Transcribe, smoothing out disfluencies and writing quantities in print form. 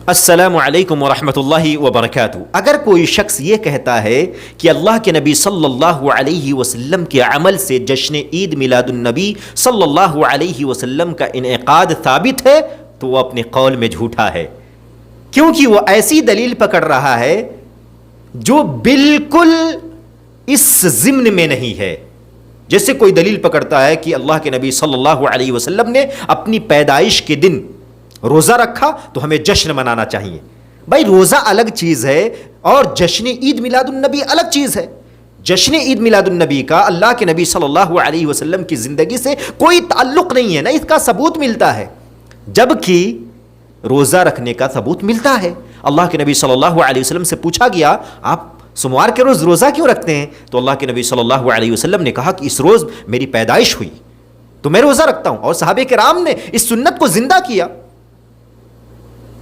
السلام علیکم ورحمۃ اللہ وبرکاتہ۔ اگر کوئی شخص یہ کہتا ہے کہ اللہ کے نبی صلی اللہ علیہ وسلم کے عمل سے جشن عید میلاد النبی صلی اللہ علیہ وسلم کا انعقاد ثابت ہے تو وہ اپنے قول میں جھوٹا ہے، کیونکہ وہ ایسی دلیل پکڑ رہا ہے جو بالکل اس ضمن میں نہیں ہے۔ جیسے کوئی دلیل پکڑتا ہے کہ اللہ کے نبی صلی اللہ علیہ وسلم نے اپنی پیدائش کے دن روزہ رکھا تو ہمیں جشن منانا چاہیے۔ بھائی روزہ الگ چیز ہے اور جشن عید میلاد النبی الگ چیز ہے۔ جشن عید میلاد النبی کا اللہ کے نبی صلی اللہ علیہ وسلم کی زندگی سے کوئی تعلق نہیں ہے، نہ اس کا ثبوت ملتا ہے، جبکہ روزہ رکھنے کا ثبوت ملتا ہے۔ اللہ کے نبی صلی اللہ علیہ وسلم سے پوچھا گیا آپ سوموار کے روز روزہ کیوں رکھتے ہیں؟ تو اللہ کے نبی صلی اللہ علیہ وسلم نے کہا کہ اس روز میری پیدائش ہوئی تو میں روزہ رکھتا ہوں، اور صحابہ کرام نے اس سنت کو زندہ کیا۔